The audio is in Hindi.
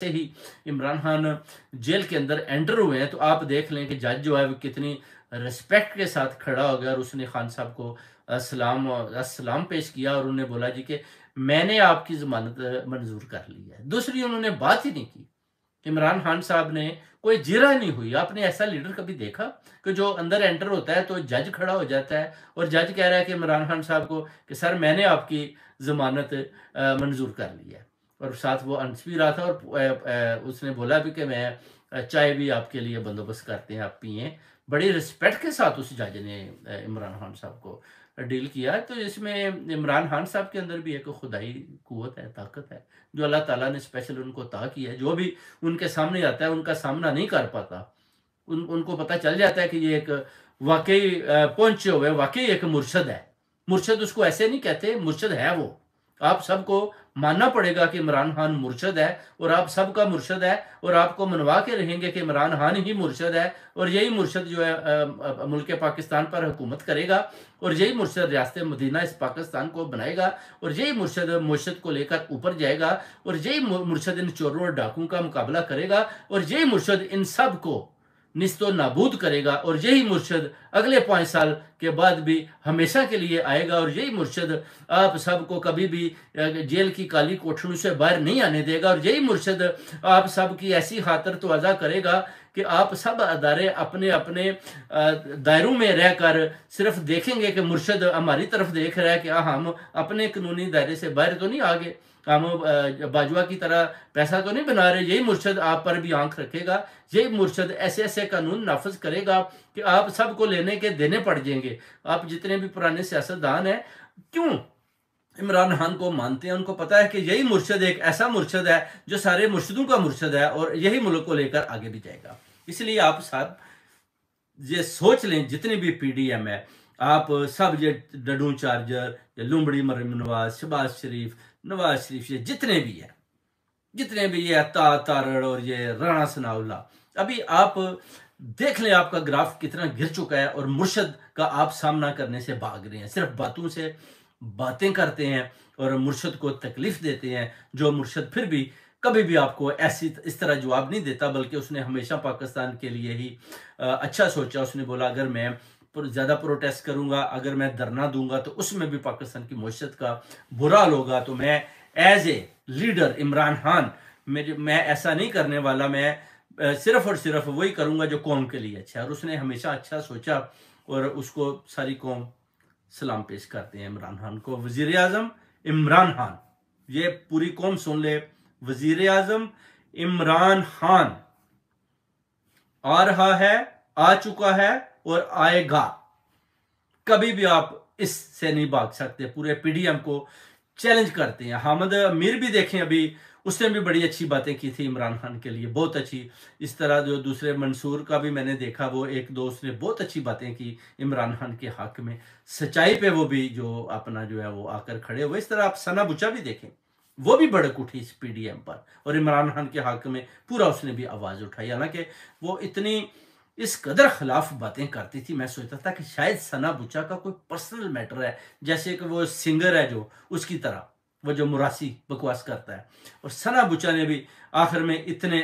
से ही इमरान खान जेल के अंदर एंटर हुए हैं तो आप देख लें कि जज जो है वो कितनी रिस्पेक्ट के साथ खड़ा हो गया और उसने खान साहब को सलाम पेश किया और उन्होंने बोला जी कि मैंने आपकी जमानत मंजूर कर ली है। दूसरी उन्होंने बात ही नहीं की। इमरान खान साहब ने कोई जिरह नहीं हुई। आपने ऐसा लीडर कभी देखा कि जो अंदर एंटर होता है तो जज खड़ा हो जाता है और जज कह रहा है कि इमरान खान साहब को कि सर मैंने आपकी जमानत मंजूर कर ली है। और साथ वो हंस भी रहा था और उसने बोला भी कि मैं चाय भी आपके लिए बंदोबस्त करते हैं, आप पिए। बड़ी रिस्पेक्ट के साथ उस जज ने इमरान खान साहब को डील किया। तो इसमें इमरान खान साहब के अंदर भी एक खुदाई कुव्वत है, ताकत है, जो अल्लाह ताला ने स्पेशल उनको अता की है। जो भी उनके सामने आता है उनका सामना नहीं कर पाता। उनको पता चल जाता है कि ये एक वाकई पहुंचे हुए वाकई एक मुर्शद है। मुर्शद उसको ऐसे नहीं कहते, मुर्शद है वो। आप सबको मानना पड़ेगा कि इमरान खान मुर्शद है और आप सबका मुर्शद है और आपको मनवा के रहेंगे कि इमरान खान ही मुर्शद है और यही मुर्शद जो है मुल्क पाकिस्तान पर हुकूमत करेगा और यही मुर्शद रियासत मदीना इस पाकिस्तान को बनाएगा और यही मुर्शद को लेकर ऊपर जाएगा और यही मुर्शद इन चोरों और डाकुओं का मुकाबला करेगा और यही मुर्शद इन सब को निस्तो नाबूद करेगा और यही मुर्शद अगले 5 साल के बाद भी हमेशा के लिए आएगा और यही मुर्शद आप सबको कभी भी जेल की काली कोठरियों से बाहर नहीं आने देगा और यही मुर्शद आप सब की ऐसी खातर तवज़ा करेगा कि आप सब अदारे अपने अपने दायरों में रहकर सिर्फ देखेंगे कि मुर्शद हमारी तरफ देख रहा है कि हम अपने कानूनी दायरे से बाहर तो नहीं आगे, हम बाजवा की तरह पैसा तो नहीं बना रहे। यही मुर्शद आप पर भी आंख रखेगा, यही मुर्शद ऐसे ऐसे कानून नाफज करेगा कि आप सबको लेने के देने पड़ जाएंगे। आप जितने भी पुराने सियासतदान हैं क्यों इमरान खान को मानते हैं, उनको पता है कि यही मुर्शद एक ऐसा मुर्शद है जो सारे मुर्शदों का मुर्शद है और यही मुल्क को लेकर आगे भी जाएगा। इसलिए आप सब ये सोच लें, जितनी भी पीडीएम है आप सब ये डडू चार्जर या लुमड़ी मरीम नवाज, शहबाज शरीफ, नवाज शरीफ, ये जितने भी ये तारड़ और ये राणा सनाउल्ला, अभी आप देख लें आपका ग्राफ कितना गिर चुका है और मुर्शद का आप सामना करने से भाग रहे हैं। सिर्फ बातों से बातें करते हैं और मुर्शद को तकलीफ देते हैं, जो मुर्शद फिर भी कभी भी आपको इस तरह जवाब नहीं देता, बल्कि उसने हमेशा पाकिस्तान के लिए ही अच्छा सोचा। उसने बोला अगर मैं ज़्यादा प्रोटेस्ट करूंगा, अगर मैं धरना दूंगा तो उसमें भी पाकिस्तान की मईशत का बुरा हाल होगा, तो मैं as a leader Imran Khan मैं ऐसा नहीं करने वाला, मैं सिर्फ और सिर्फ वही करूंगा जो कौम के लिए अच्छा है। और उसने हमेशा अच्छा सोचा और उसको सारी कौम सलाम पेश करते हैं इमरान खान को। वजीर आजम इमरान खान, ये पूरी कौम सुन ले, वजीर आजम इमरान खान आ रहा है, आ चुका है और आएगा। कभी भी आप इससे नहीं भाग सकते। पूरे पीडीएम को चैलेंज करते हैं। हामिद अमीर भी देखें, अभी उसने भी बड़ी अच्छी बातें की थी इमरान खान के लिए, बहुत अच्छी। इस तरह जो दूसरे मंसूर का भी मैंने देखा, वो एक दो उसने बहुत अच्छी बातें की इमरान खान के हक में, सच्चाई पे वो भी जो अपना जो है वो आकर खड़े हुए। इस तरह आप सना बुचा भी देखें, वो भी भड़क उठी इस पीडीएम पर और इमरान खान के हक में पूरा उसने भी आवाज उठाई। हालांकि वो इतनी इस कदर खिलाफ बातें करती थी, मैं सोचता था कि शायद सना बुचा का कोई पर्सनल मैटर है, जैसे कि वो सिंगर है जो उसकी तरह, वो जो मुरासी बकवास करता है। और सना बुचा ने भी आखिर में इतने